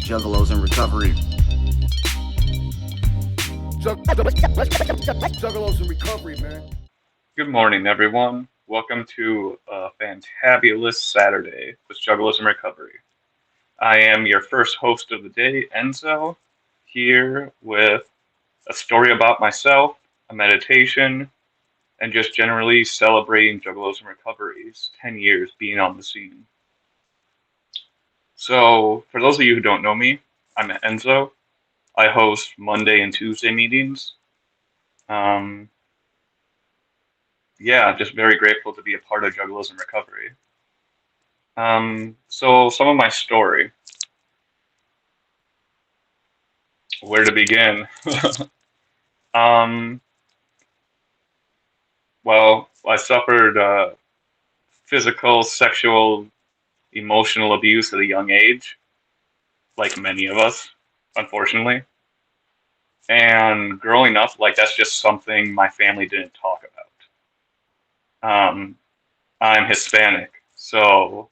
Juggalos in recovery. Juggalos in recovery, man. Good morning, everyone. Welcome to a fantabulous Saturday with Juggalos in Recovery. I am your first host of the day, Enzo, here with a story about myself, a meditation, and just generally celebrating Juggalos in Recovery's 10 years being on the scene. So, for those of you who don't know me, I'm Enzo. I host Monday and Tuesday meetings. Um, just very grateful to be a part of Juggalos in Recovery. So some of my story, where to begin? um, well, I suffered physical, sexual, emotional abuse at a young age, like many of us, unfortunately. And growing up, like that's just something my family didn't talk about. I'm Hispanic, so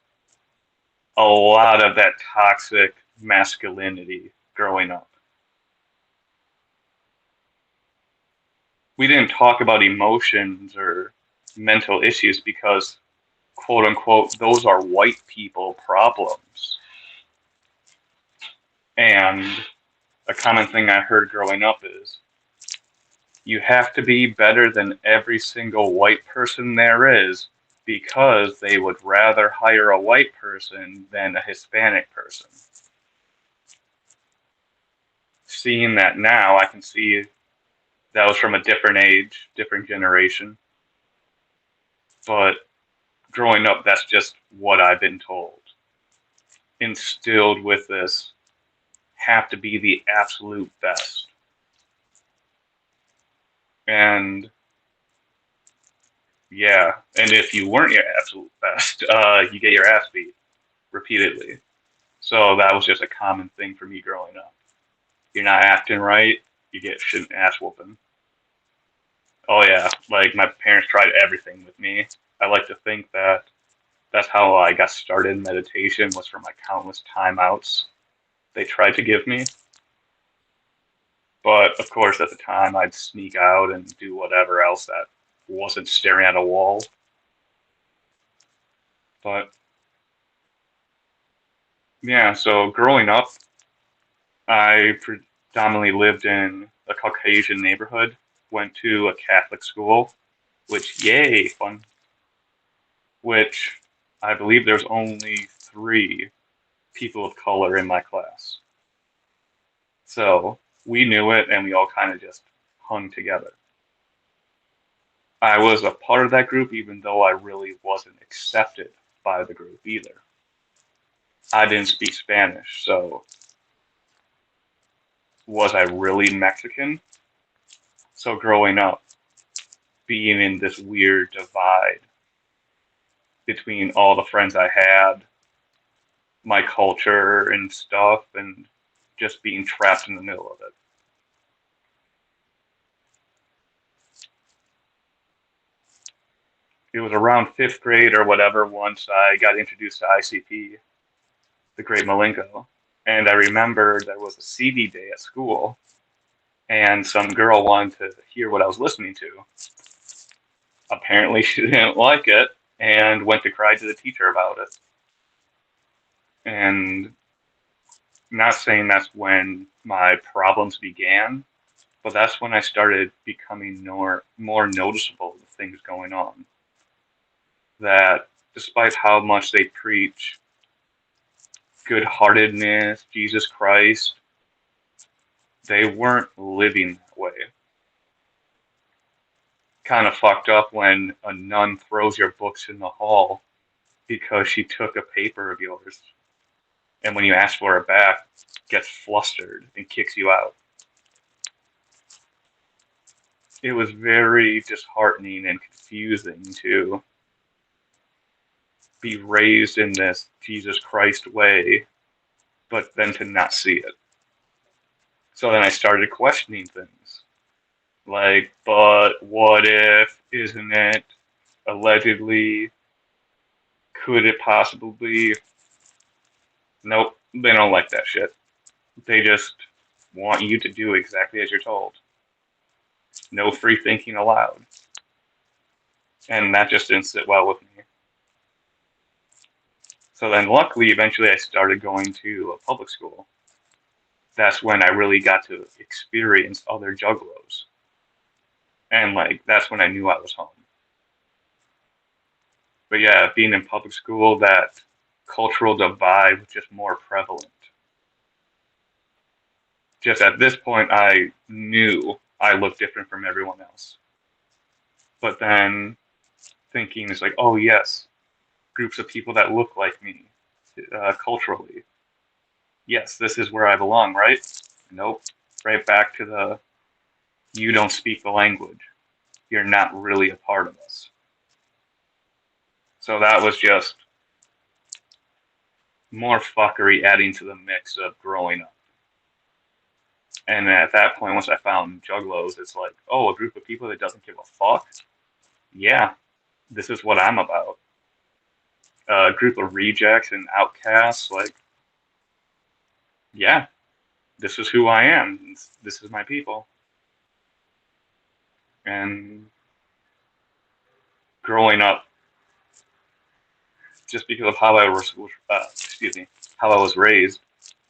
a lot of that toxic masculinity growing up. We didn't talk about emotions or mental issues because, quote unquote, those are white people problems. And a common thing I heard growing up is you have to be better than every single white person there is because they would rather hire a white person than a Hispanic person. Seeing that now, I can see that was from a different age, different generation. But growing up, that's just what I've been told. Instilled with this, have to be the absolute best. And yeah, and if you weren't your absolute best, you get your ass beat repeatedly. So that was just a common thing for me growing up. You're not acting right, you get shit ass whooping. Oh yeah, like my parents tried everything with me. I like to think that that's how I got started in meditation was from my countless timeouts they tried to give me. But of course, at the time, I'd sneak out and do whatever else that wasn't staring at a wall. But yeah, so growing up, I predominantly lived in a Caucasian neighborhood, went to a Catholic school, which, yay, fun, which I believe there's only three people of color in my class. So we knew it and we all kind of just hung together. I was a part of that group even though I really wasn't accepted by the group either. I didn't speak Spanish, so was I really Mexican? So growing up, being in this weird divide between all the friends I had, my culture and stuff, and just being trapped in the middle of it. It was around fifth grade or whatever once I got introduced to ICP, the Great Malenko. And I remember there was a CD day at school, and some girl wanted to hear what I was listening to. Apparently, she didn't like it and went to cry to the teacher about it. And not saying that's when my problems began, but that's when I started becoming more noticeable of the things going on. That despite how much they preach good-heartedness, Jesus Christ, they weren't living that way. Kind of fucked up when a nun throws your books in the hall because she took a paper of yours, and when you ask for it back, gets flustered and kicks you out. It was very disheartening and confusing to be raised in this Jesus Christ way, but then to not see it. So then I started questioning things. Like, but what if, isn't it, allegedly, Could it possibly be? Nope, they don't like that shit. They just want you to do exactly as you're told. No free thinking allowed. And that just didn't sit well with me. So then, luckily, eventually I started going to a public school. That's when I really got to experience other juggalos. And, like, that's when I knew I was home. But yeah, being in public school, that cultural divide was just more prevalent. Just at this point, I knew I looked different from everyone else. But then thinking is like, oh, yes, groups of people that look like me culturally. Yes, this is where I belong, right? Nope. Right back to the you don't speak the language. You're not really a part of us. So that was just more fuckery adding to the mix of growing up. And at that point, once I found Juggalos, it's like, oh, a group of people that doesn't give a fuck? Yeah, this is what I'm about. A group of rejects and outcasts, like, yeah, this is who I am. This is my people. And growing up, just because of how I was, how I was raised,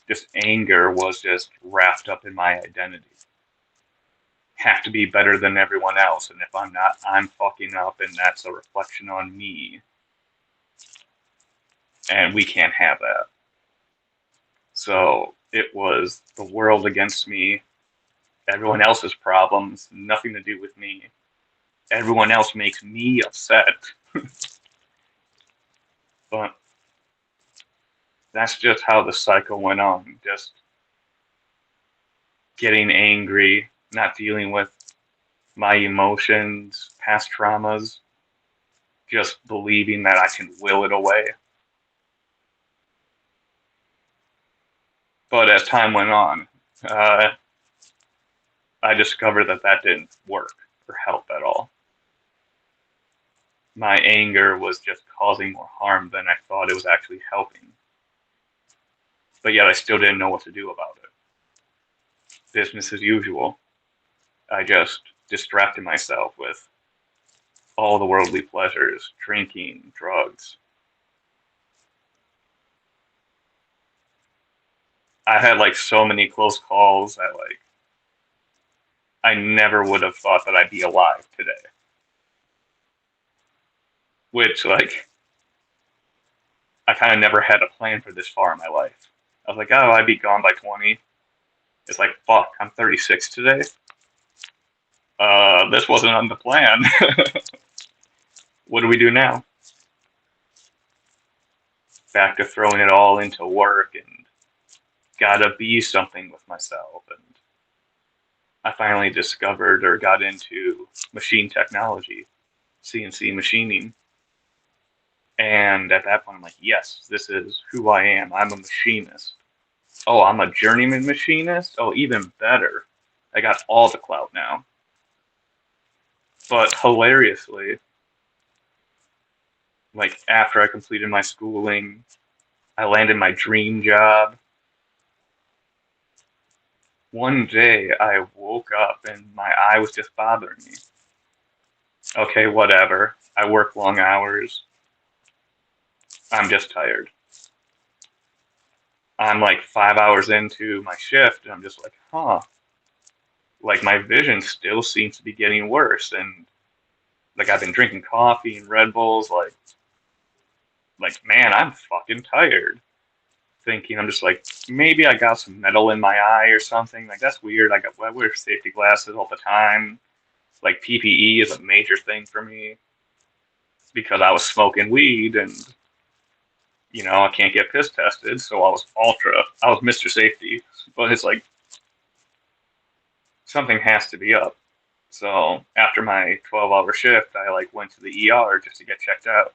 just anger was just wrapped up in my identity. Have to be better than everyone else, and if I'm not, I'm fucking up, and that's a reflection on me. And we can't have that. So it was the world against me, everyone else's problems, nothing to do with me. Everyone else makes me upset. But that's just how the cycle went on. Just getting angry, not dealing with my emotions, past traumas, just believing that I can will it away. But as time went on, I discovered that that didn't work or help at all. My anger was just causing more harm than I thought it was actually helping. But yet I still didn't know what to do about it. Business as usual. I just distracted myself with all the worldly pleasures, drinking, drugs. I had like so many close calls that like I never would have thought that I'd be alive today. Which like I kind of never had a plan for this far in my life. I was like, oh, I'd be gone by 20. It's like, fuck, I'm 36 today. This wasn't on the plan. What do we do now? Back to throwing it all into work and gotta be something with myself. And I finally discovered or got into machine technology, CNC machining. And at that point, I'm like, yes, this is who I am. I'm a machinist. Oh, I'm a journeyman machinist? Oh, even better. I got all the clout now. But hilariously, like after I completed my schooling, I landed my dream job. One day I woke up and my eye was just bothering me. Okay, whatever. I work long hours. I'm just tired. I'm like 5 hours into my shift and I'm just like, huh. Like my vision still seems to be getting worse. And like I've been drinking coffee and Red Bulls, like man, I'm fucking tired. Thinking I'm just like maybe I got some metal in my eye or something. Like that's weird. I wear safety glasses all the time. Like PPE is a major thing for me because I was smoking weed and I can't get piss tested, so I was Mr. Safety. But it's like something has to be up. So after my 12-hour shift, I like went to the ER just to get checked out.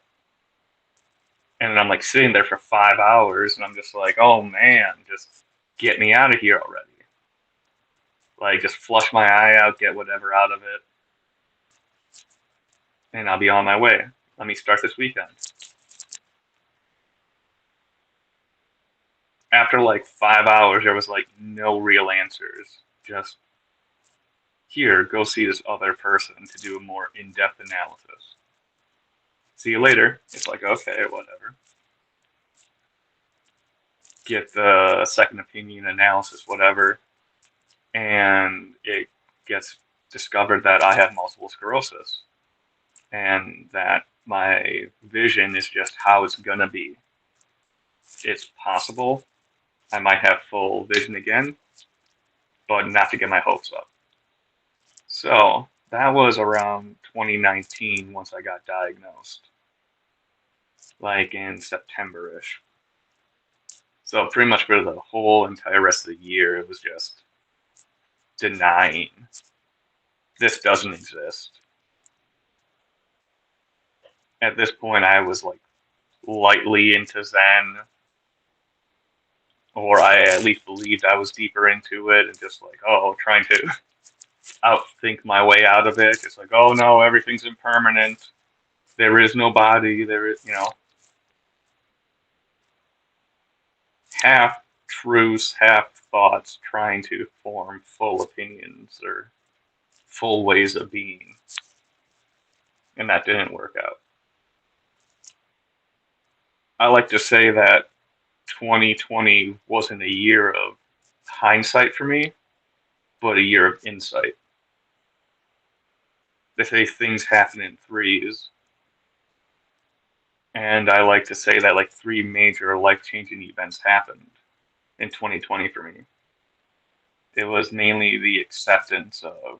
And I'm like sitting there for 5 hours and I'm just like, oh man, just get me out of here already. Like just flush my eye out, get whatever out of it, and I'll be on my way. Let me start this weekend. After like 5 hours, there was like no real answers. Just here, go see this other person to do a more in-depth analysis. See you later. It's like, okay, whatever. Get the second opinion analysis, whatever. And it gets discovered that I have multiple sclerosis and that my vision is just how it's gonna be. It's possible I might have full vision again, but not to get my hopes up. So that was around 2019 once I got diagnosed, like in September-ish. So pretty much for the whole entire rest of the year, it was just denying this doesn't exist. At this point, I was like lightly into Zen, or I at least believed I was deeper into it, and just like, oh, trying to outthink my way out of it. It's like, oh no, everything's impermanent. There is no body. There is, half truths, half thoughts, trying to form full opinions or full ways of being. And that didn't work out. I like to say that 2020 wasn't a year of hindsight for me, but a year of insight. They say things happen in threes, and I like to say that like three major life-changing events happened in 2020 for me. It was mainly the acceptance of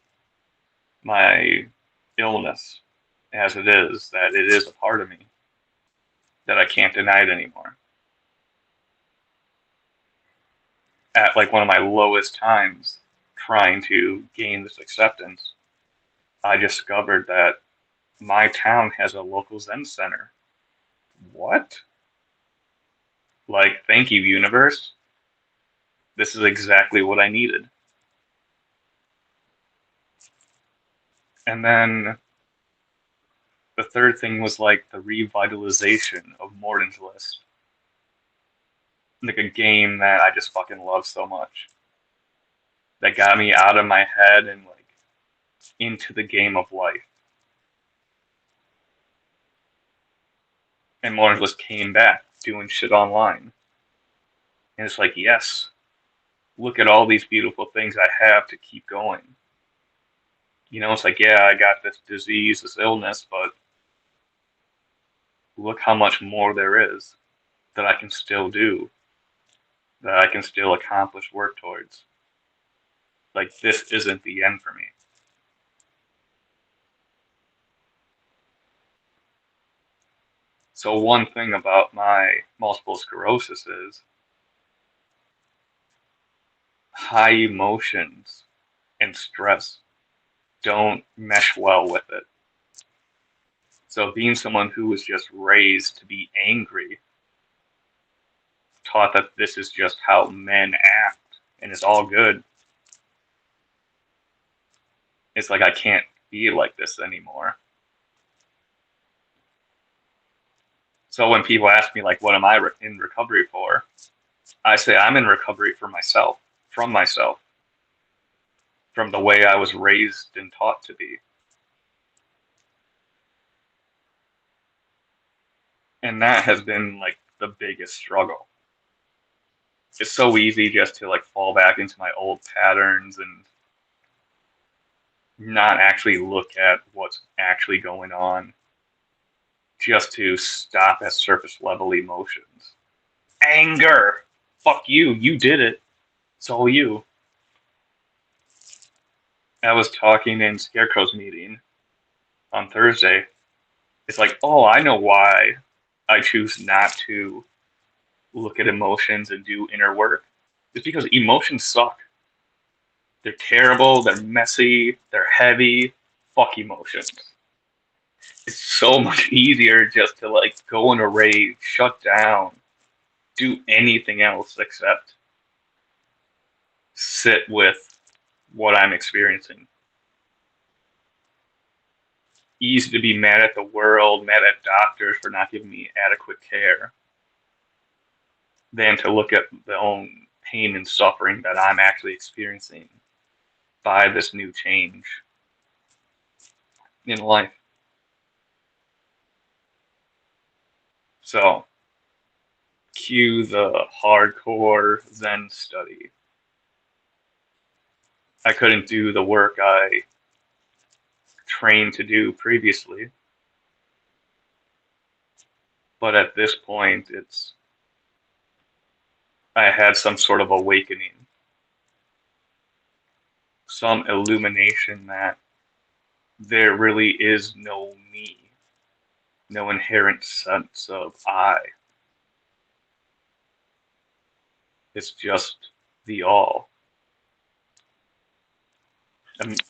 my illness as it is, that it is a part of me, that I can't deny it anymore. At like one of my lowest times trying to gain this acceptance, I discovered that my town has a local Zen center. What? Like, thank you, universe. This is exactly what I needed. And then the third thing was like the revitalization of Morden's List. Like a game that I just fucking love so much. That got me out of my head and like into the game of life. And Morden's List came back doing shit online. And it's like, yes, look at all these beautiful things I have to keep going. It's like, yeah, I got this disease, this illness, but look how much more there is that I can still do, that I can still accomplish work towards. Like, this isn't the end for me. So one thing about my multiple sclerosis is high emotions and stress don't mesh well with it. So being someone who was just raised to be angry, taught that this is just how men act and it's all good, it's like I can't be like this anymore. So when people ask me like, what am I in recovery for? I say I'm in recovery for myself, from the way I was raised and taught to be. And that has been like the biggest struggle. It's so easy just to like fall back into my old patterns and not actually look at what's actually going on, just to stop at surface level emotions. Anger! Fuck you, you did it. It's all you. I was talking in Scarecrow's meeting on Thursday. It's like, oh, I know why I choose not to look at emotions and do inner work. It's because emotions suck. They're terrible, they're messy, they're heavy. Fuck emotions. It's so much easier just to like go in a rage, shut down, do anything else except sit with what I'm experiencing. Easy to be mad at the world, mad at doctors for not giving me adequate care. than to look at the own pain and suffering that I'm actually experiencing by this new change in life. So, cue the hardcore Zen study. I couldn't do the work I trained to do previously, but at this point, I had some sort of awakening, some illumination that there really is no me, no inherent sense of I. It's just the all.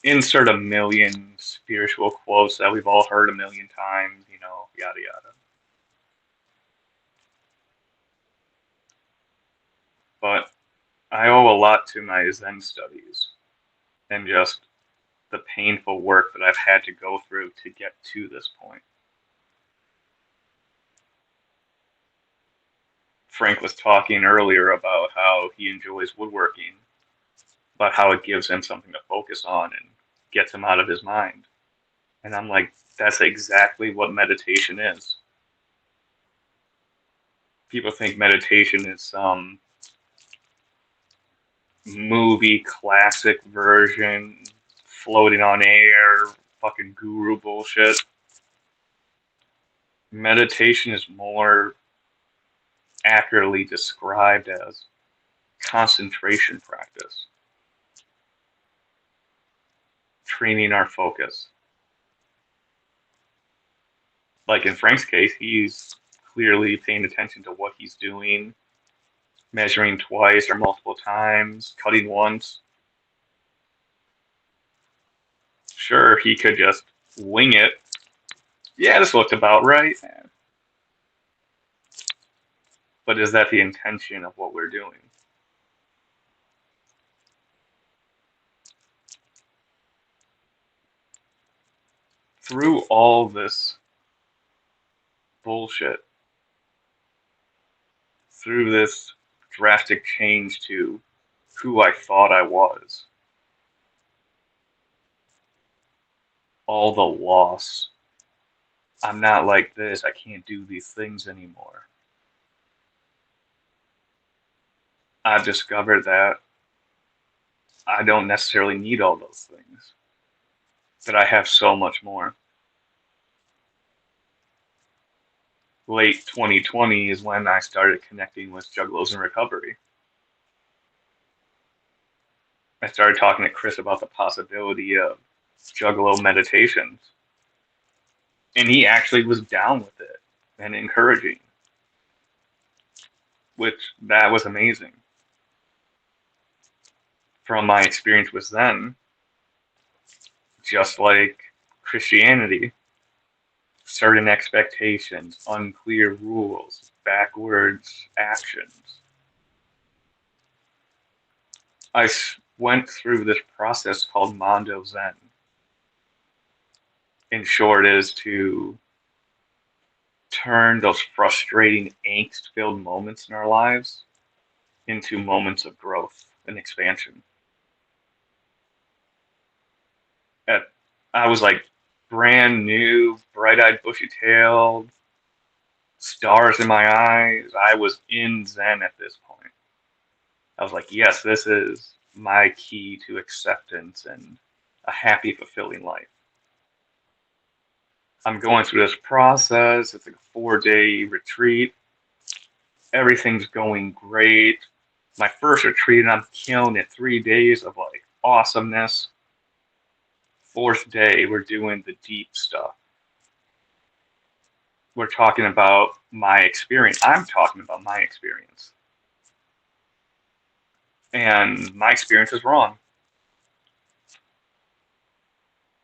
Insert a million spiritual quotes that we've all heard a million times, yada yada. But I owe a lot to my Zen studies and just the painful work that I've had to go through to get to this point. Frank was talking earlier about how he enjoys woodworking, about how it gives him something to focus on and gets him out of his mind. And I'm like, that's exactly what meditation is. People think meditation is some movie classic version, floating on air, fucking guru bullshit. Meditation is more accurately described as concentration practice, training our focus. Like in Frank's case, he's clearly paying attention to what he's doing, measuring twice or multiple times, cutting once. Sure, he could just wing it. Yeah, this looked about right. But is that the intention of what we're doing? Through all this bullshit, through this drastic change to who I thought I was, all the loss, I'm not like this, I can't do these things anymore. I've discovered that I don't necessarily need all those things, that I have so much more. Late 2020 is when I started connecting with Juggalos in recovery. I started talking to Chris about the possibility of Juggalo meditations, and he actually was down with it and encouraging, which that was amazing. From my experience with Zen, just like Christianity, certain expectations, unclear rules, backwards actions. I went through this process called Mondo Zen. In short, is to turn those frustrating, angst-filled moments in our lives into moments of growth and expansion. I was like brand new, bright-eyed, bushy-tailed, stars in my eyes. I was in Zen at this point. I was like, yes, this is my key to acceptance and a happy, fulfilling life. I'm going through this process. It's like a 4-day retreat. Everything's going great. My first retreat, and I'm killing it. 3 days of like awesomeness. 4th day, we're doing the deep stuff. We're talking about my experience. I'm talking about my experience. And my experience is wrong.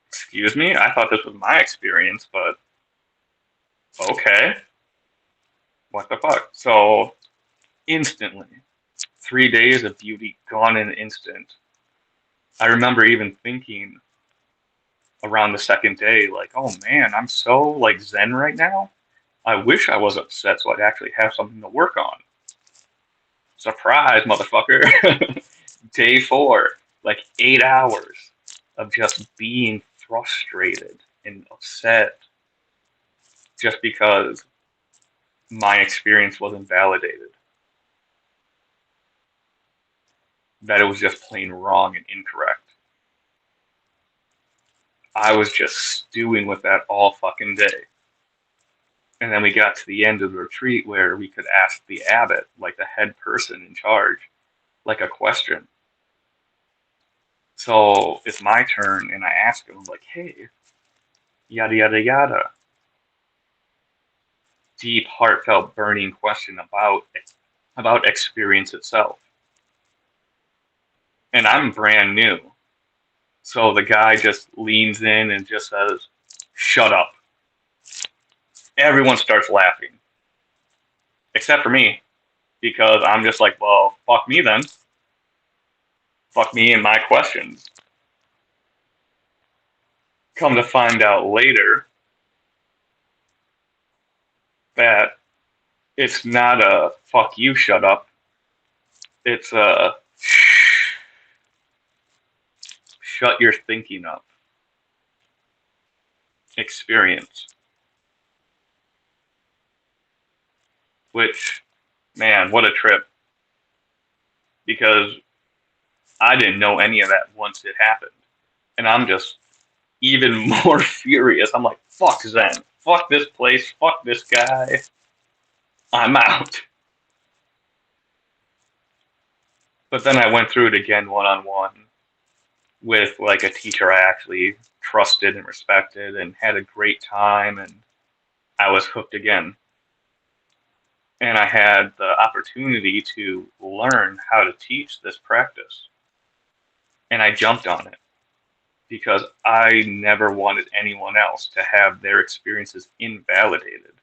Excuse me? I thought this was my experience, but okay. What the fuck? So, instantly, 3 days of beauty gone in an instant. I remember even thinking around the 2nd day, like, oh man, I'm so like Zen right now. I wish I was upset so I'd actually have something to work on. Surprise, motherfucker. Day 4, like 8 hours of just being frustrated and upset just because my experience wasn't validated. That it was just plain wrong and incorrect. I was just stewing with that all fucking day. And then we got to the end of the retreat where we could ask the abbot, like the head person in charge, like a question. So it's my turn, and I ask him, like, hey, yada, yada, yada. Deep, heartfelt, burning question about experience itself. And I'm brand new. So the guy just leans in and just says, shut up. Everyone starts laughing. Except for me. Because I'm just like, well, fuck me then. Fuck me and my questions. Come to find out later that it's not a fuck you, shut up. It's a shut your thinking up experience. Which, man, what a trip. Because I didn't know any of that once it happened. And I'm just even more furious. I'm like, fuck Zen. Fuck this place. Fuck this guy. I'm out. But then I went through it again one-on-one with like a teacher I actually trusted and respected and had a great time, and I was hooked again. And I had the opportunity to learn how to teach this practice. And I jumped on it because I never wanted anyone else to have their experiences invalidated.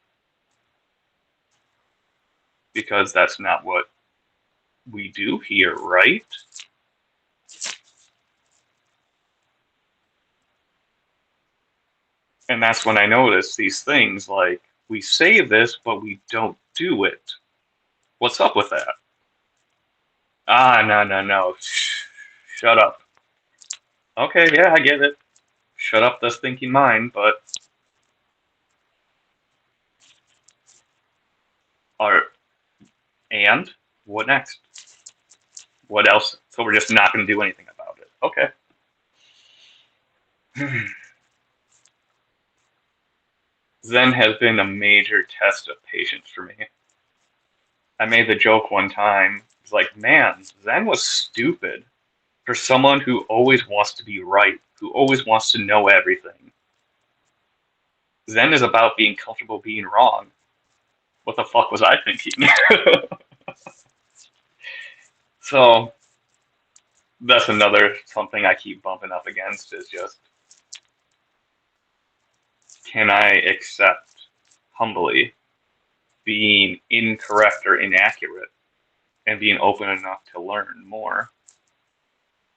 Because that's not what we do here, right? And that's when I noticed these things like, we say this, but we don't do it. What's up with that? Ah, no, no, no. Shut up. Okay, yeah, I get it. Shut up this thinking mind, but are and what next? What else? So we're just not going to do anything about it. Okay. Zen has been a major test of patience for me. I made the joke one time. It's like, man, Zen was stupid for someone who always wants to be right, who always wants to know everything. Zen is about being comfortable being wrong. What the fuck was I thinking? So that's another something I keep bumping up against is just, can I accept humbly being incorrect or inaccurate and being open enough to learn more,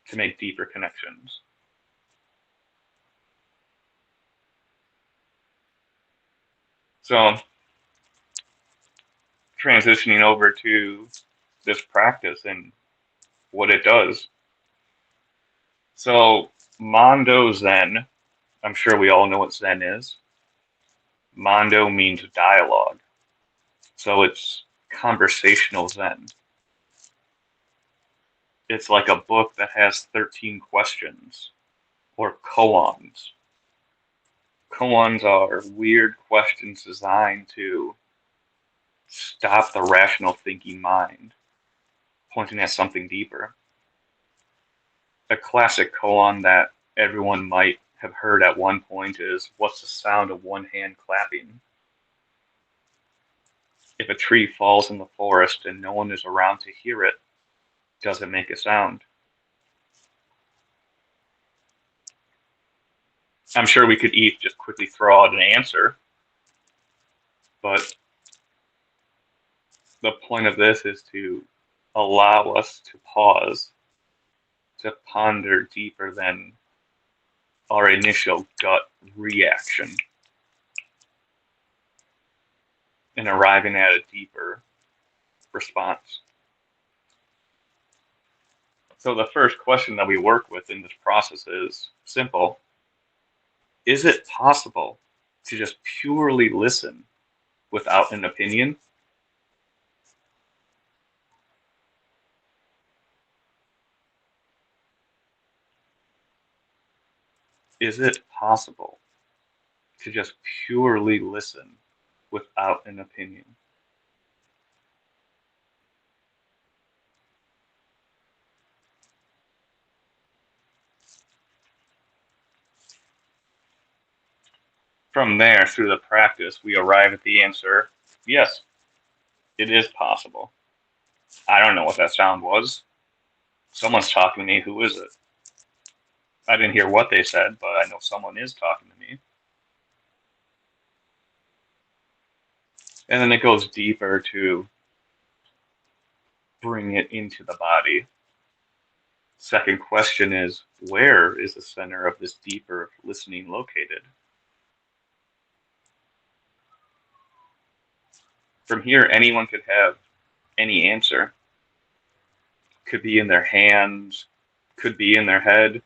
to make deeper connections? So transitioning over to this practice and what it does. So Mondo Zen, I'm sure we all know what Zen is. Mondo means dialogue. So it's conversational Zen. It's like a book that has 13 questions, or koans. Koans are weird questions designed to stop the rational thinking mind, pointing at something deeper. A classic koan that everyone might have heard at one point is, what's the sound of one hand clapping? If a tree falls in the forest and no one is around to hear it, does it make a sound? I'm sure we could each just quickly throw out an answer, but the point of this is to allow us to pause, to ponder deeper than our initial gut reaction, and arriving at a deeper response. So the first question that we work with in this process is simple. Is it possible to just purely listen without an opinion? Is it possible to just purely listen without an opinion? From there, through the practice, we arrive at the answer, yes, it is possible. I don't know what that sound was. Someone's talking to me. Who is it? I didn't hear what they said, but I know someone is talking to me. And then it goes deeper to bring it into the body. Second question is, where is the center of this deeper listening located? From here, anyone could have any answer. Could be in their hands, could be in their head.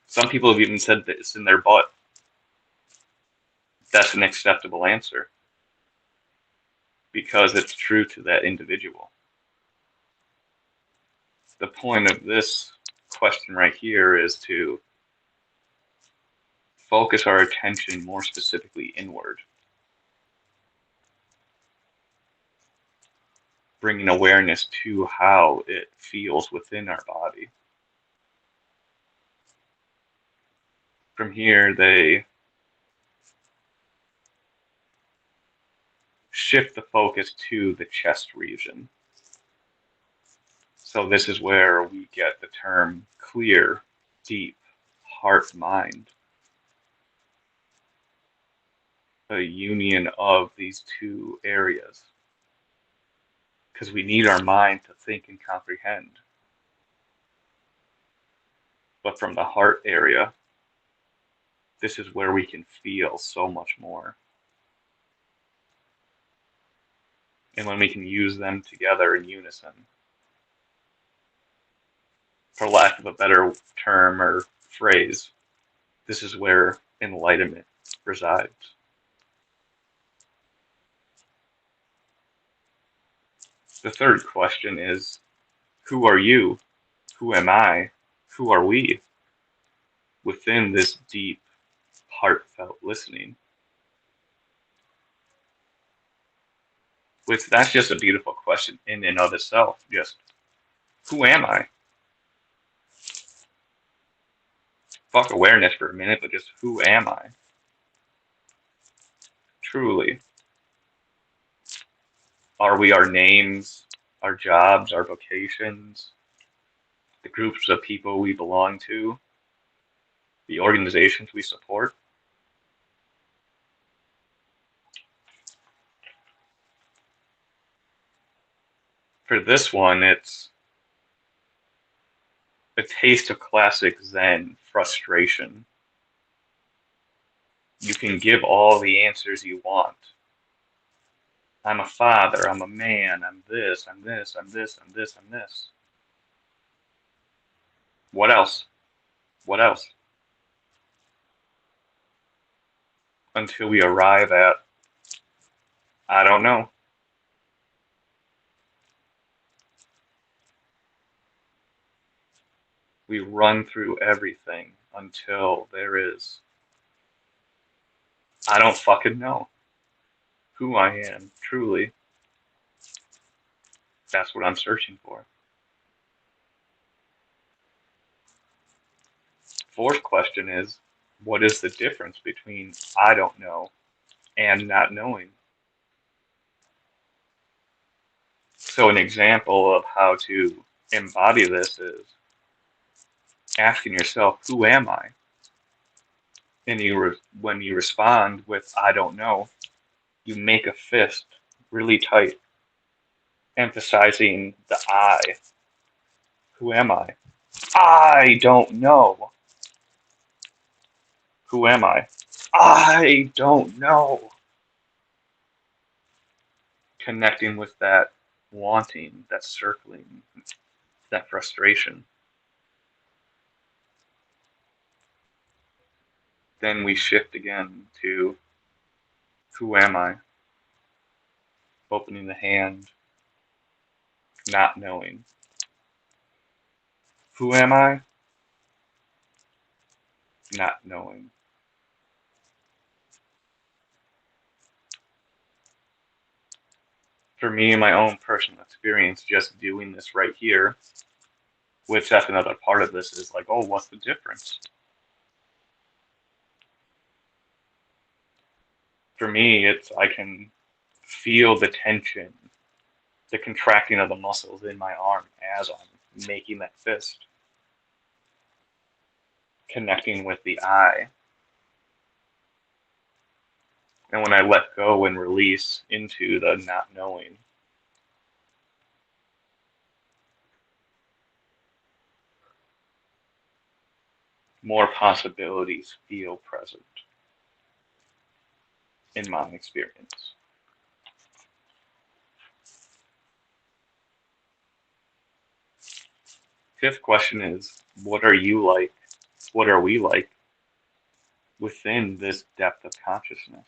Some people have even said that it's in their butt. That's an acceptable answer because it's true to that individual. The point of this question right here is to focus our attention more specifically inward, bringing awareness to how it feels within our body. From here, they shift the focus to the chest region. So this is where we get the term clear, deep, heart, mind. The union of these two areas. Because we need our mind to think and comprehend. But from the heart area, this is where we can feel so much more. And when we can use them together in unison, for lack of a better term or phrase, this is where enlightenment resides. The third question is, who are you? Who am I? Who are we within this deep, heartfelt listening? Which that's just a beautiful question in and of itself. Just who am I? Fuck awareness for a minute, but just who am I? Truly. Are we our names, our jobs, our vocations, the groups of people we belong to, the organizations we support? For this one, it's a taste of classic Zen frustration. You can give all the answers you want. I'm a father, I'm a man, I'm this, I'm this, I'm this, I'm this, I'm this. What else? What else? Until we arrive at, I don't know. We run through everything until there is, I don't fucking know who I am, truly. That's what I'm searching for. Fourth question is, what is the difference between I don't know and not knowing? So an example of how to embody this is asking yourself, who am I? And when you respond with I don't know, you make a fist really tight, emphasizing the I. Who am I? I don't know. Who am I? I don't know. Connecting with that wanting, that circling, that frustration. Then we shift again to who am I? Opening the hand, not knowing. Who am I? Not knowing. For me, in my own personal experience, just doing this right here, which that's another part of this is like, oh, what's the difference? For me, it's I can feel the tension, the contracting of the muscles in my arm as I'm making that fist, connecting with the eye. And when I let go and release into the not knowing, more possibilities feel present in my experience. Fifth question is, what are you like? What are we like within this depth of consciousness?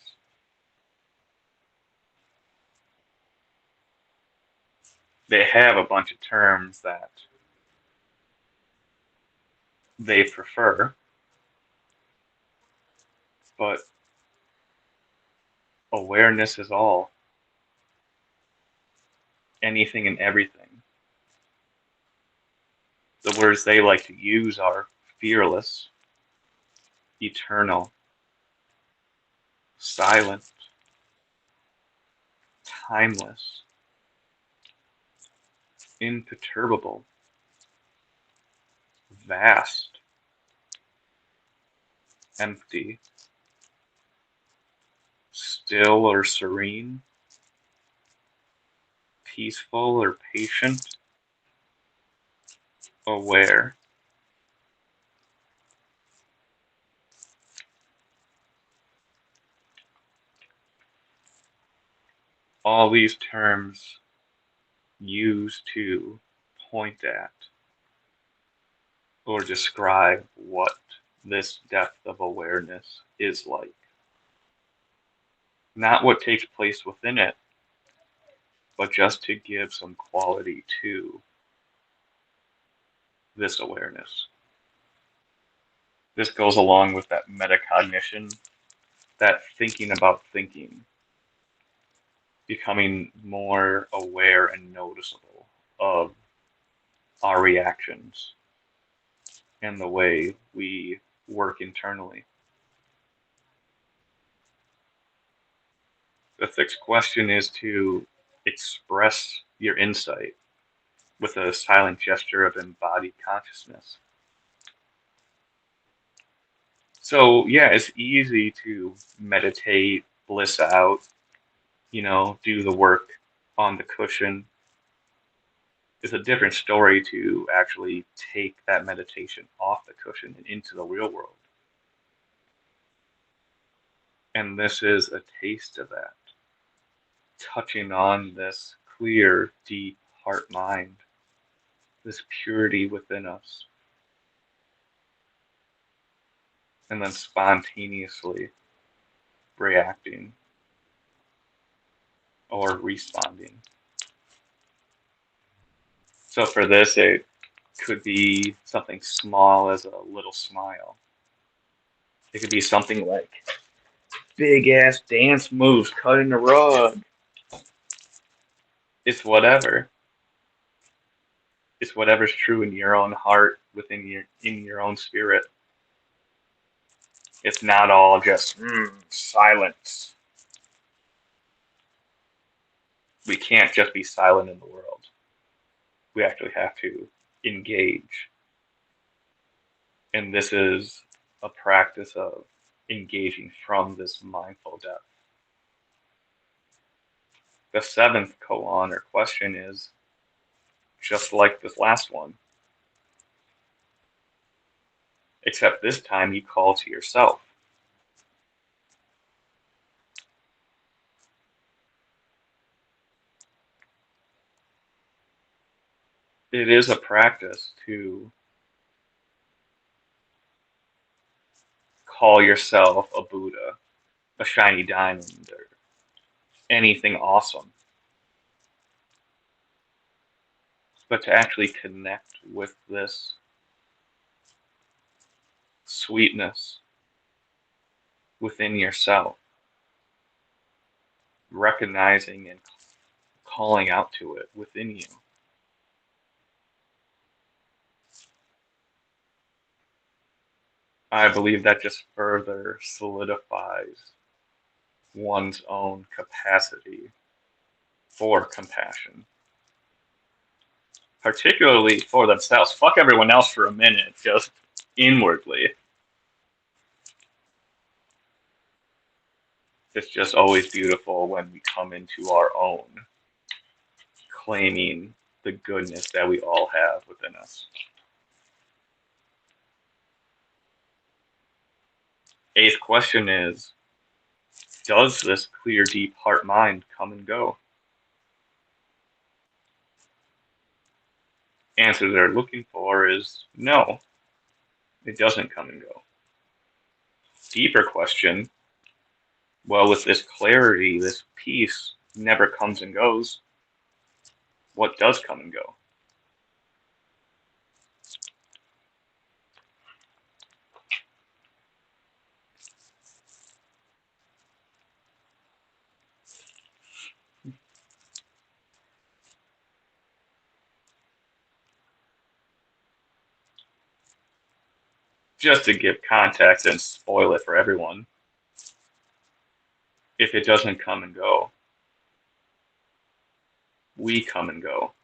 They have a bunch of terms that they prefer, but awareness is all, anything and everything. The words they like to use are fearless, eternal, silent, timeless, imperturbable, vast, empty, still or serene, peaceful or patient, aware. All these terms used to point at or describe what this depth of awareness is like. Not what takes place within it, but just to give some quality to this awareness. This goes along with that metacognition, that thinking about thinking, becoming more aware and noticeable of our reactions and the way we work internally. The sixth question is to express your insight with a silent gesture of embodied consciousness. So, yeah, it's easy to meditate, bliss out, do the work on the cushion. It's a different story to actually take that meditation off the cushion and into the real world. And this is a taste of that, touching on this clear, deep heart mind, this purity within us, and then spontaneously reacting or responding. So for this, it could be something small as a little smile. It could be something like big ass dance moves cutting the rug. It's whatever. It's whatever's true in your own heart, within your own spirit. It's not all just silence. We can't just be silent in the world. We actually have to engage. And this is a practice of engaging from this mindful depth. The seventh koan or question is just like this last one, except this time you call to yourself. It is a practice to call yourself a Buddha, a shiny diamond, or anything awesome. But to actually connect with this sweetness within yourself, recognizing and calling out to it within you. I believe that just further solidifies one's own capacity for compassion, particularly for themselves. Fuck everyone else for a minute, just inwardly. It's just always beautiful when we come into our own, claiming the goodness that we all have within us. Eighth question is, does this clear, deep heart mind come and go? Answer they're looking for is no, it doesn't come and go. Deeper question, well, with this clarity, this peace never comes and goes, what does come and go? Just to give context and spoil it for everyone, if it doesn't come and go, we come and go.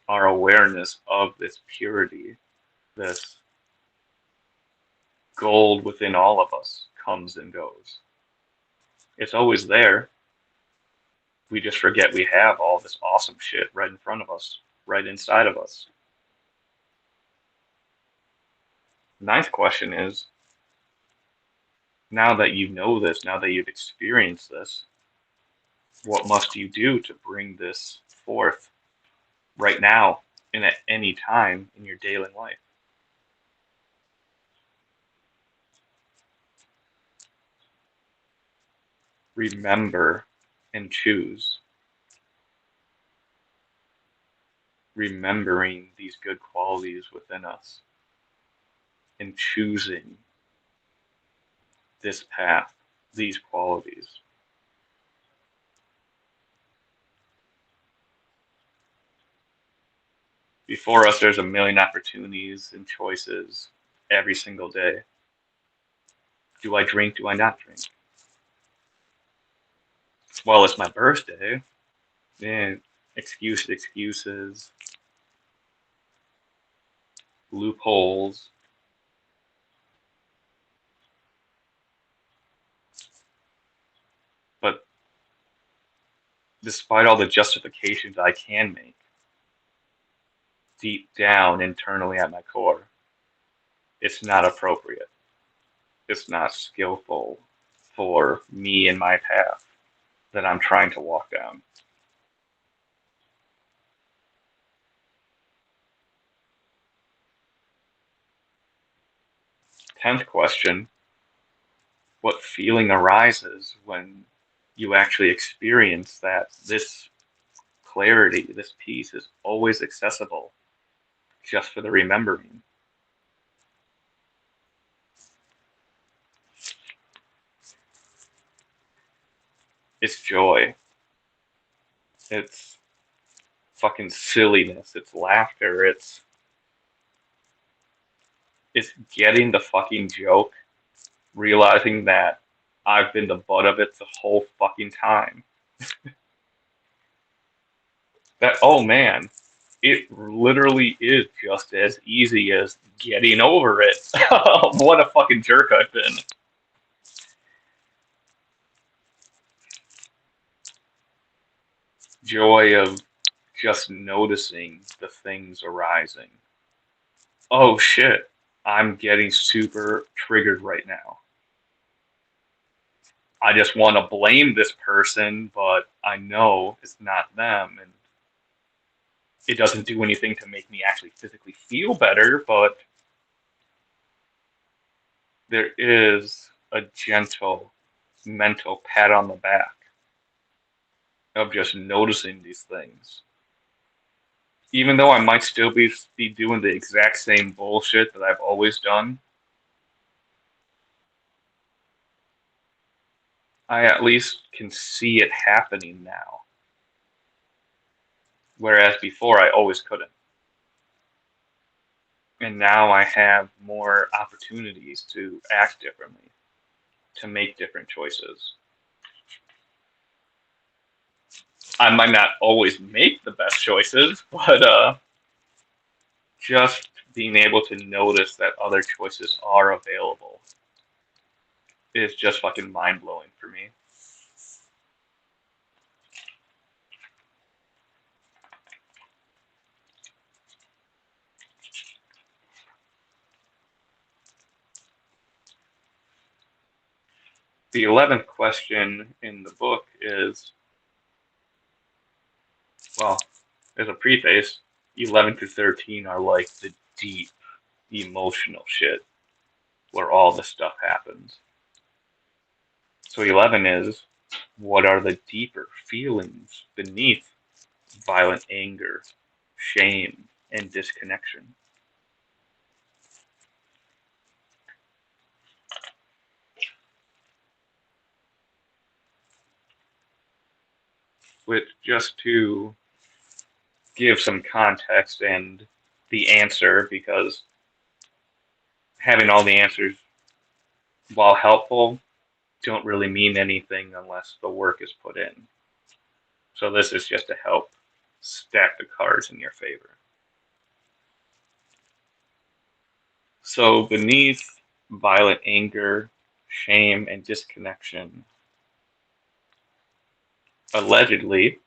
Our awareness of this purity, this gold within all of us, comes and goes. It's always there. We just forget we have all this awesome shit right in front of us, right inside of us. Ninth question is, now that you know this, now that you've experienced this, what must you do to bring this forth right now and at any time in your daily life? Remember and choose. Remembering these good qualities within us and choosing this path, these qualities. Before us, there's a million opportunities and choices every single day. Do I drink? Do I not drink? Well, it's my birthday. Man, excuses, loopholes. But despite all the justifications I can make, deep down internally at my core, it's not appropriate. It's not skillful for me and my path that I'm trying to walk down. Tenth question, what feeling arises when you actually experience that this clarity, this peace is always accessible just for the remembering? It's joy. It's fucking silliness. It's laughter. It's getting the fucking joke, realizing that I've been the butt of it the whole fucking time. That, oh man, it literally is just as easy as getting over it. What a fucking jerk I've been. Joy of just noticing the things arising. Oh shit, I'm getting super triggered right now. I just want to blame this person, but I know it's not them, and it doesn't do anything to make me actually physically feel better, but there is a gentle mental pat on the back of just noticing these things. Even though I might still be doing the exact same bullshit that I've always done, I at least can see it happening now. Whereas before I always couldn't. And now I have more opportunities to act differently, to make different choices. I might not always make the best choices, but just being able to notice that other choices are available is just fucking mind blowing for me. The 11th question in the book is, well, as a preface, 11 to 13 are like the deep emotional shit where all this stuff happens. So 11 is, what are the deeper feelings beneath violent anger, shame, and disconnection? Which, just to give some context and the answer, because having all the answers, while helpful, don't really mean anything unless the work is put in. So this is just to help stack the cards in your favor. So beneath violent anger, shame, and disconnection, allegedly,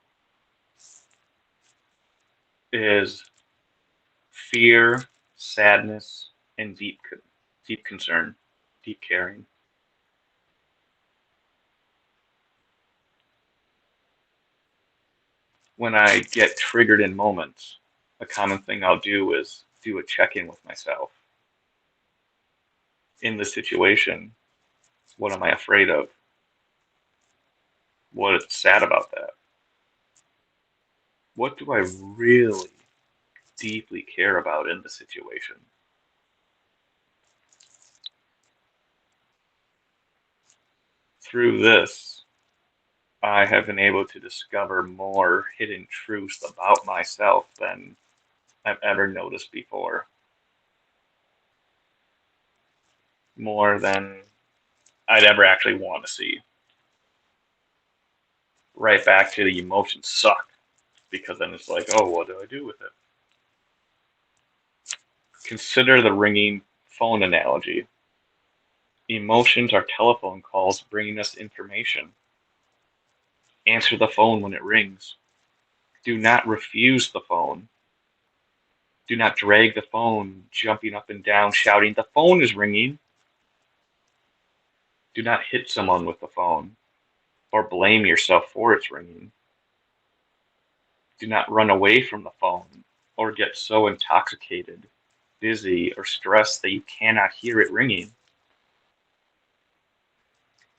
is fear, sadness, and deep concern, deep caring. When I get triggered in moments, a common thing I'll do is do a check-in with myself. In the situation, what am I afraid of? What's sad about that? What do I really deeply care about in the situation? Through this, I have been able to discover more hidden truths about myself than I've ever noticed before. More than I'd ever actually want to see. Right back to the emotions suck, because then it's like, oh, what do I do with it? Consider the ringing phone analogy. Emotions are telephone calls bringing us information. Answer the phone when it rings. Do not refuse the phone. Do not drag the phone, jumping up and down, shouting, "The phone is ringing." Do not hit someone with the phone or blame yourself for its ringing. Do not run away from the phone or get so intoxicated, busy, or stressed that you cannot hear it ringing.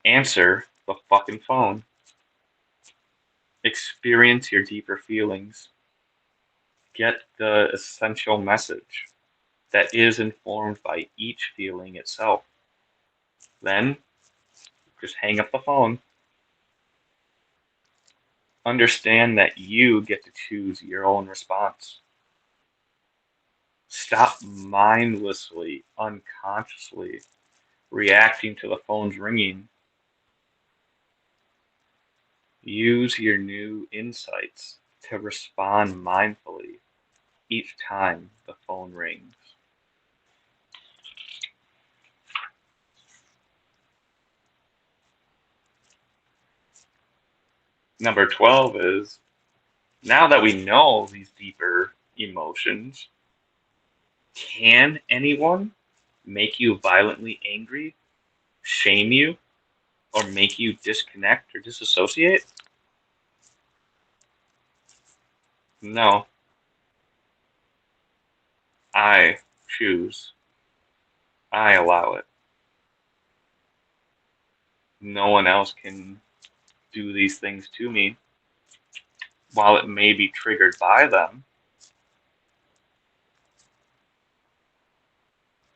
Answer the fucking phone. Experience your deeper feelings. Get the essential message that is informed by each feeling itself. Then just hang up the phone. Understand that you get to choose your own response. Stop mindlessly, unconsciously reacting to the phone's ringing. Use your new insights to respond mindfully each time the phone rings. Number 12 is, now that we know these deeper emotions, can anyone make you violently angry, shame you, or make you disconnect or disassociate? No. I choose. I allow it. no one else can do these things to me. While it may be triggered by them,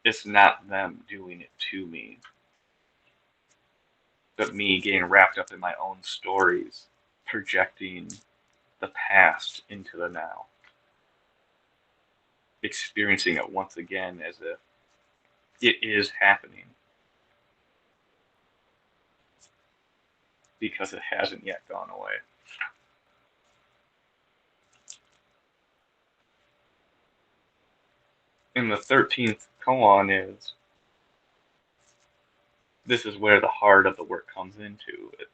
it's not them doing it to me, but me getting wrapped up in my own stories, projecting the past into the now, experiencing it once again as if it is happening because it hasn't yet gone away. And the 13th koan is this is where the heart of the work comes into it.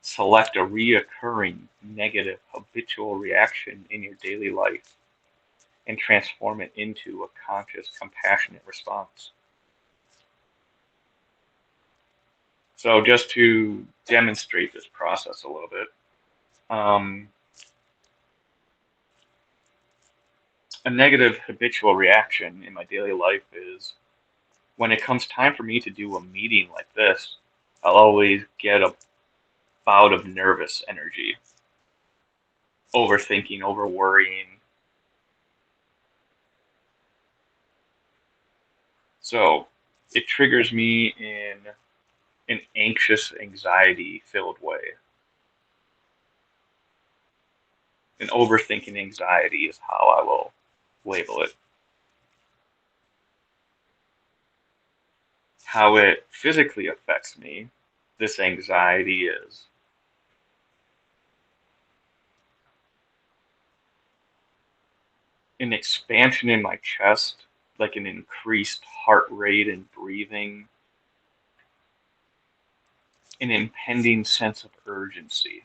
Select a reoccurring negative habitual reaction in your daily life and transform it into a conscious, compassionate response. So, just to demonstrate this process a little bit, a negative habitual reaction in my daily life is when it comes time for me to do a meeting like this, I'll always get a bout of nervous energy, overthinking, over worrying. So it triggers me in an anxious, anxiety filled way. An overthinking anxiety is how I will label it. How it physically affects me, this anxiety is an expansion in my chest, like an increased heart rate and breathing, an impending sense of urgency.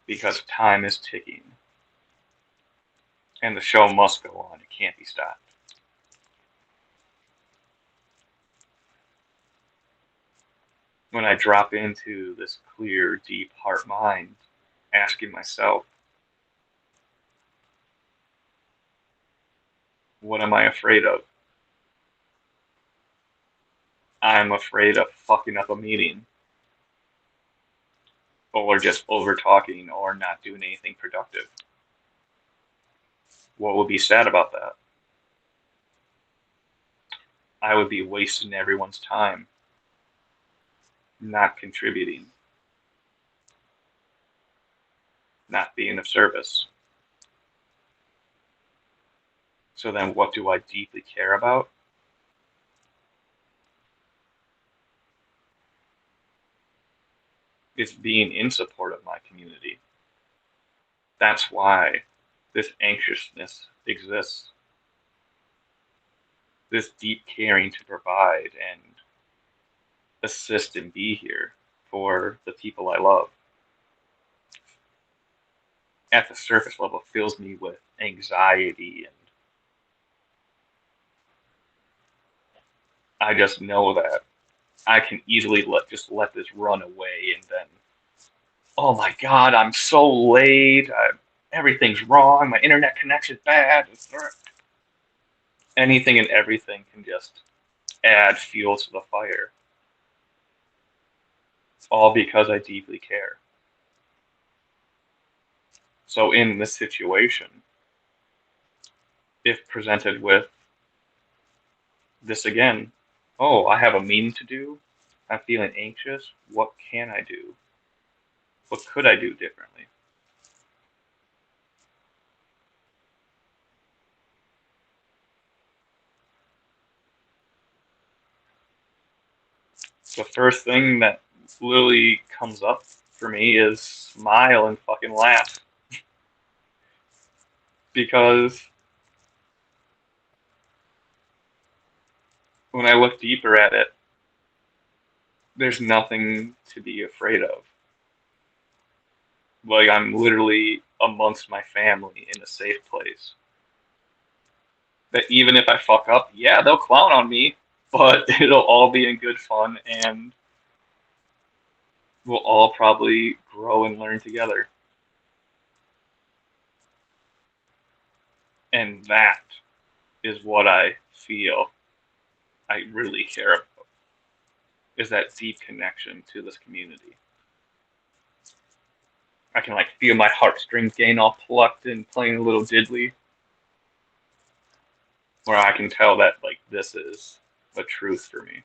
Because time is ticking and the show must go on. It can't be stopped. When I drop into this clear, deep heart mind, asking myself, what am I afraid of? I'm afraid of fucking up a meeting or just over talking or not doing anything productive. What would be sad about that? I would be wasting everyone's time, not contributing, not being of service. So then what do I deeply care about? It's being in support of my community. That's why this anxiousness exists. This deep caring to provide and assist and be here for the people I love. At the surface level, fills me with anxiety, and I just know that I can easily let this run away, and then, oh my God, I'm so late. Everything's wrong. My internet connection's bad. Anything and everything can just add fuel to the fire. All because I deeply care. So in this situation, if presented with this again, oh, I have a meeting to do. I'm feeling anxious. What can I do? What could I do differently? The first thing that literally comes up for me is smile and fucking laugh. Because when I look deeper at it, there's nothing to be afraid of. Like, I'm literally amongst my family in a safe place. That even if I fuck up, yeah, they'll clown on me, but it'll all be in good fun and we'll all probably grow and learn together. And that is what I feel I really care about, is that deep connection to this community. I can like feel my heartstrings getting all plucked and playing a little diddly, where I can tell that like this is a truth for me.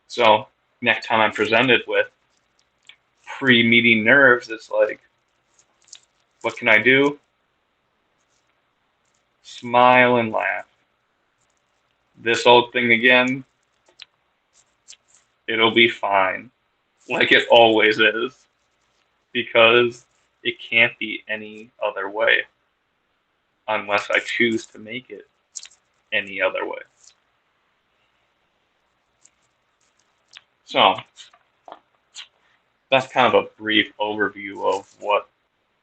So next time I'm presented with pre-meeting nerves, it's like, what can I do? Smile and laugh. This old thing again, it'll be fine, like it always is, because it can't be any other way unless I choose to make it any other way. So that's kind of a brief overview of what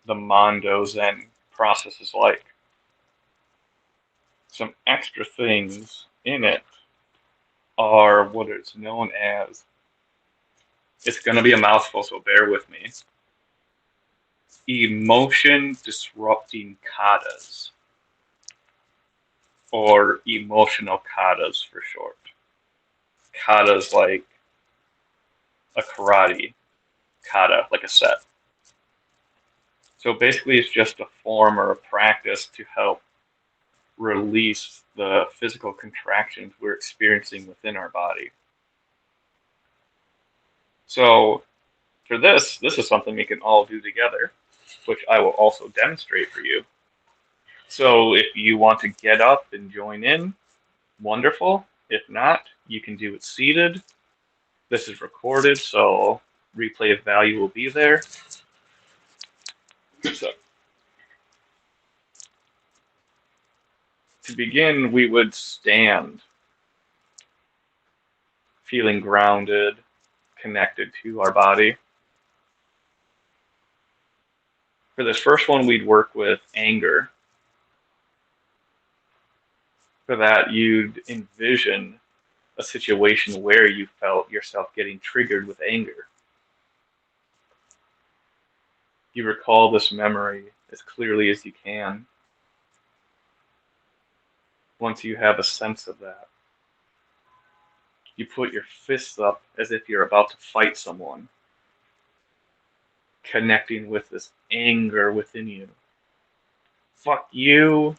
the Mondo Zen process is like. Some extra things in it are what is known as, it's going to be a mouthful, so bear with me, emotion disrupting katas, or emotional katas for short. Katas like a karate kata, like a set. So basically, it's just a form or a practice to help release the physical contractions we're experiencing within our body. So for this is something we can all do together, which I will also demonstrate for you. So if you want to get up and join in, wonderful. If not, you can do it seated. This is recorded, so replay value will be there. So to begin, we would stand, feeling grounded, connected to our body. For this first one, we'd work with anger. For that, you'd envision a situation where you felt yourself getting triggered with anger. You recall this memory as clearly as you can. Once you have a sense of that, you put your fists up as if you're about to fight someone, connecting with this anger within you. Fuck you,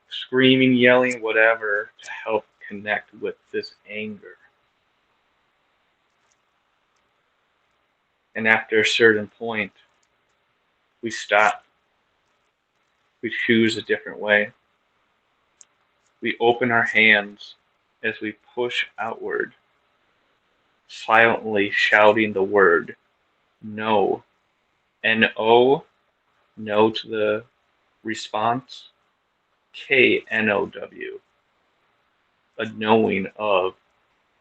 screaming, yelling, whatever, to help connect with this anger. And after a certain point, we stop. We choose a different way. We open our hands as we push outward, silently shouting the word no. N-O, no to the response. K-N-O-W, a knowing of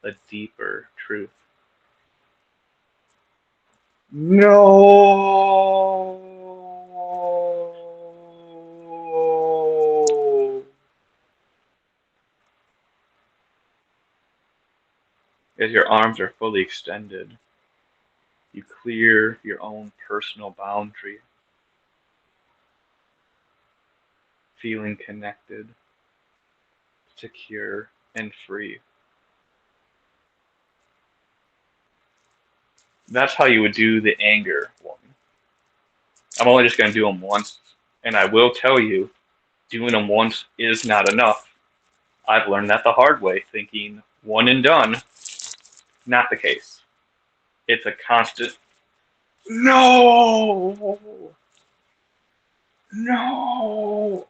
a deeper truth. No. As your arms are fully extended, you clear your own personal boundary, feeling connected, secure, and free. That's how you would do the anger one. I'm only just going to do them once, and I will tell you, doing them once is not enough. I've learned that the hard way, thinking one and done. Not the case. It's a constant, no, no,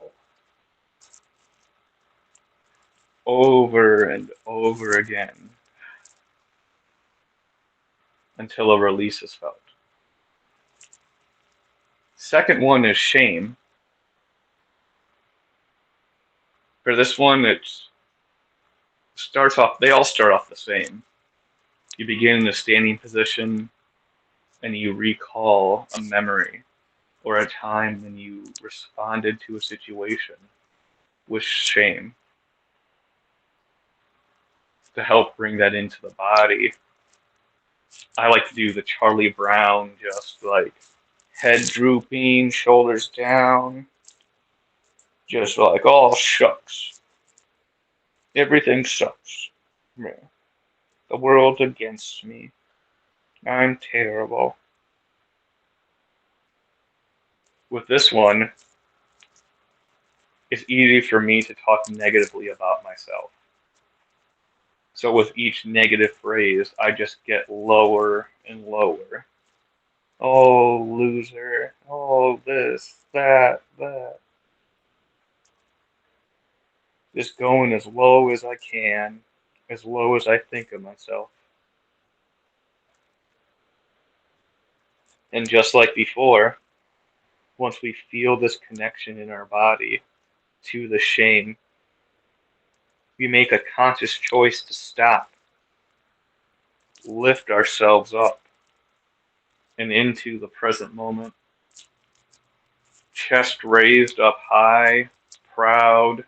over and over again until a release is felt. Second one is shame. For this one, they all start off the same. You begin in a standing position and you recall a memory or a time when you responded to a situation with shame. To help bring that into the body, I like to do the Charlie Brown, just like Head drooping, shoulders down, just like, oh, shucks. Everything sucks. Yeah. The world's against me. I'm terrible. With this one, it's easy for me to talk negatively about myself. So with each negative phrase, I just get lower and lower. Oh, loser. Oh, this, that, that. Just going as low as I can, as low as I think of myself. And just like before, once we feel this connection in our body to the shame, we make a conscious choice to stop, lift ourselves up and into the present moment. Chest raised up high, proud,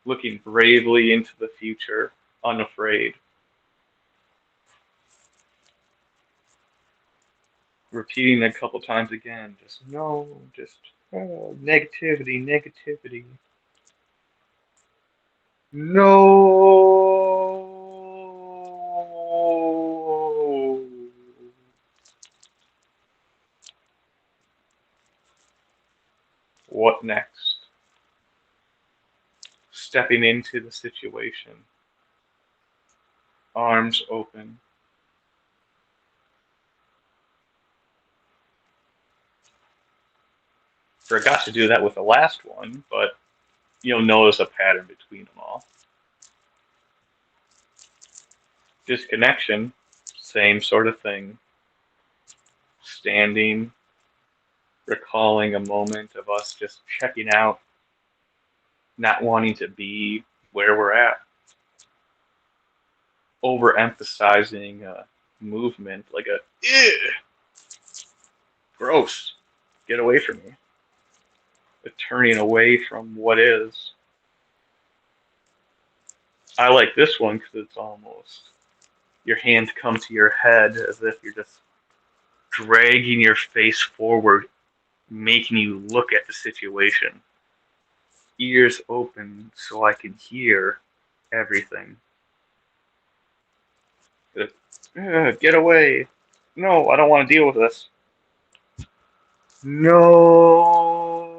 looking bravely into the future, unafraid. Repeating a couple times again, just no, just negativity, negativity. No. What next? Stepping into the situation, arms open. Forgot to do that with the last one, but you'll notice a pattern between them all. Disconnection, same sort of thing. Standing, recalling a moment of us just checking out, not wanting to be where we're at. Overemphasizing a movement like a, ew, gross, get away from me. But turning away from what is. I like this one because it's almost, your hands come to your head as if you're just dragging your face forward, making you look at the situation. Ears open so I can hear everything. Get away. No, I don't want to deal with this. No.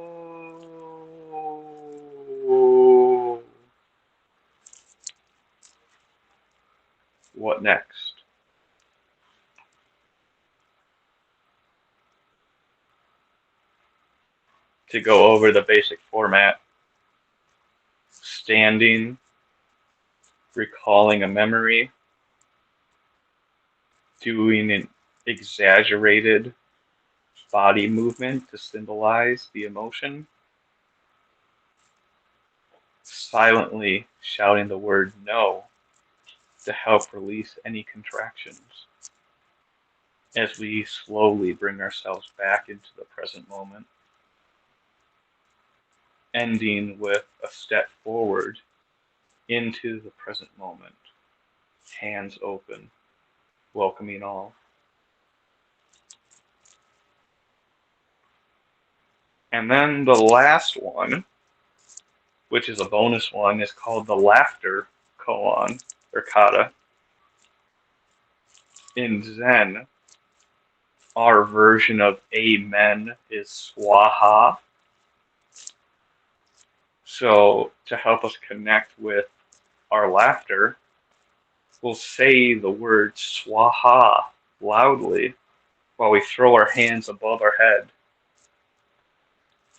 What next? To go over the basic format, standing, recalling a memory, doing an exaggerated body movement to symbolize the emotion, silently shouting the word no to help release any contractions as we slowly bring ourselves back into the present moment, ending with a step forward into the present moment, hands open, welcoming all. And then the last one, which is a bonus one, is called the laughter koan or kata. In Zen, our version of amen is swaha. So to help us connect with our laughter, we'll say the word swaha loudly while we throw our hands above our head.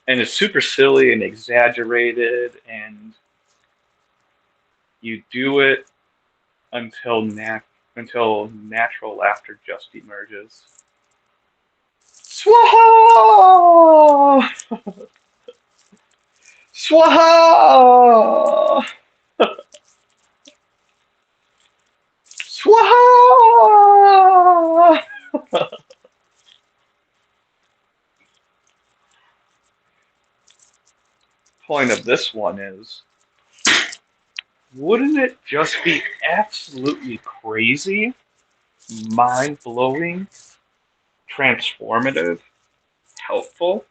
And it's super silly and exaggerated, and you do it until natural laughter just emerges. Swaha! Swaha! Swaha! Point of this one is, wouldn't it just be absolutely crazy, mind-blowing, transformative, helpful,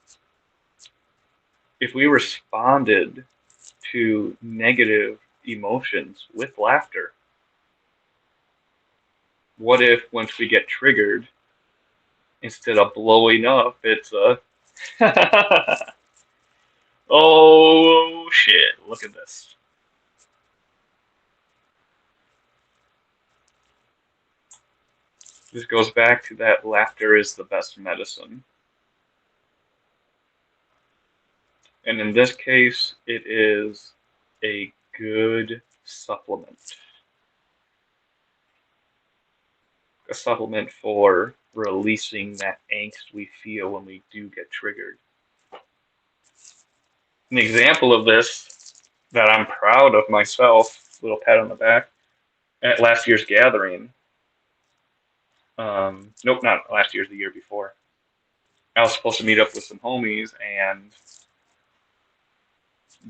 if we responded to negative emotions with laughter. What if once we get triggered, instead of blowing up, it's a oh shit, look at this. This goes back to that laughter is the best medicine. And in this case, it is a good supplement. A supplement for releasing that angst we feel when we do get triggered. An example of this that I'm proud of myself, little pat on the back, at last year's gathering. Nope, not last year's, the year before. I was supposed to meet up with some homies, and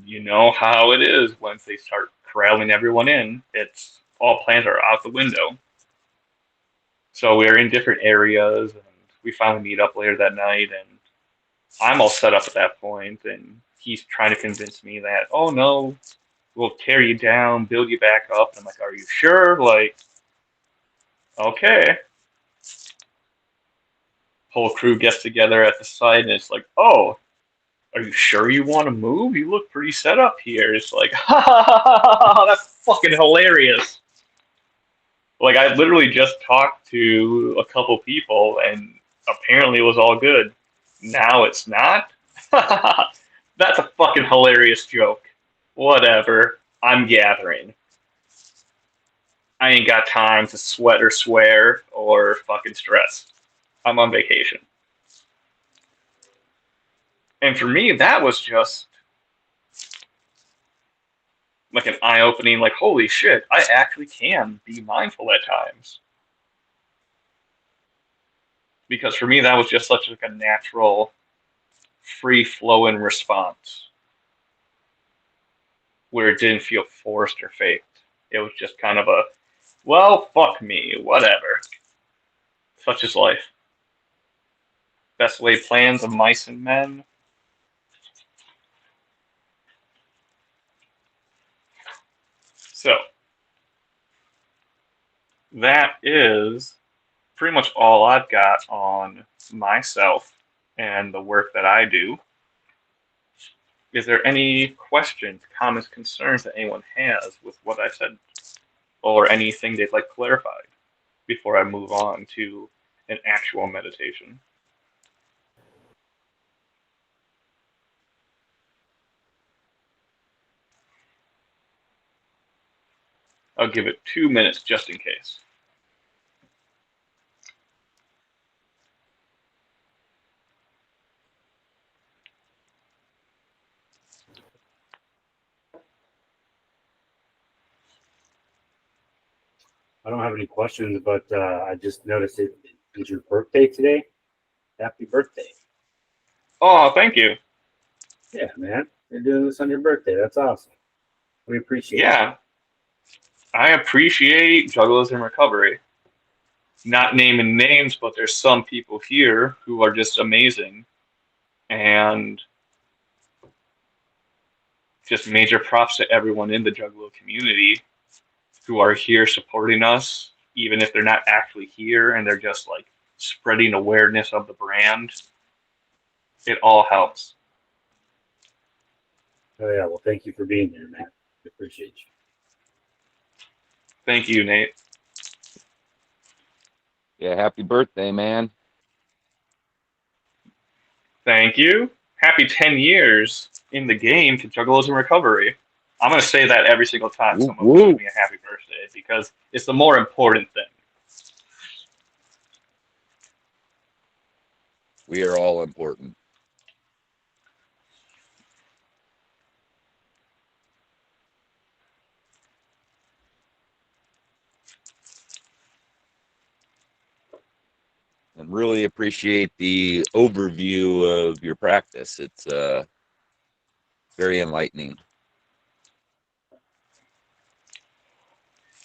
you know how it is once they start corralling everyone in, it's all plans are out the window. So we're in different areas, and we finally meet up later that night, and I'm all set up at that point, and he's trying to convince me that, oh no, we'll tear you down, build you back up. And I'm like, are you sure? Like, okay. Whole crew gets together at the site, and it's like, oh, are you sure you want to move? You look pretty set up here. It's like, ha ha ha ha ha, that's fucking hilarious. Like, I literally just talked to a couple people, and apparently it was all good. Now it's not? That's a fucking hilarious joke. Whatever. I'm gathering. I ain't got time to sweat or swear or fucking stress. I'm on vacation. And for me, that was just like an eye-opening, like, holy shit, I actually can be mindful at times. Because for me, that was just such like a natural, free-flowing response where it didn't feel forced or faked. It was just kind of a, well, fuck me, whatever. Such is life. Best laid plans of mice and men. So, that is pretty much all I've got on myself and the work that I do. Is there any questions, comments, concerns that anyone has with what I said, or anything they'd like clarified before I move on to an actual meditation? I'll give it 2 minutes just in case. I don't have any questions, but I just noticed it is your birthday today. Happy birthday. Oh, thank you. Yeah, man. You're doing this on your birthday. That's awesome. We appreciate it. Yeah, I appreciate Juggalos in Recovery. Not naming names, but there's some people here who are just amazing. And just major props to everyone in the Juggalo community who are here supporting us, even if they're not actually here and they're just like spreading awareness of the brand. It all helps. Oh, yeah. Well, thank you for being there, man. We appreciate you. Thank you, Nate. Yeah, happy birthday, man. Thank you. Happy 10 years in the game to Juggalos in Recovery. I'm going to say that every single time Woo, someone woo. wishes me a happy birthday because it's the more important thing. We are all important. And really appreciate the overview of your practice. It's very enlightening.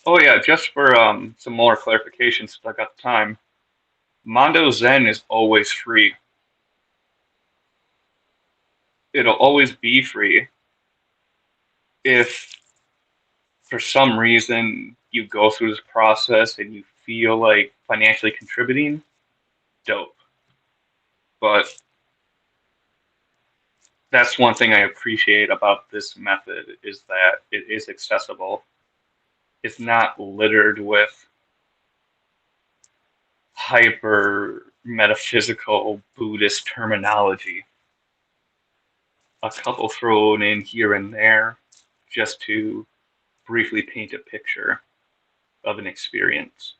Oh, yeah, just for some more clarification since I got the time. Mondo Zen is always free. It'll always be free. If for some reason you go through this process and you feel like financially contributing, dope. But that's one thing I appreciate about this method is that it is accessible. It's not littered with hyper metaphysical Buddhist terminology. A couple thrown in here and there just to briefly paint a picture of an experience.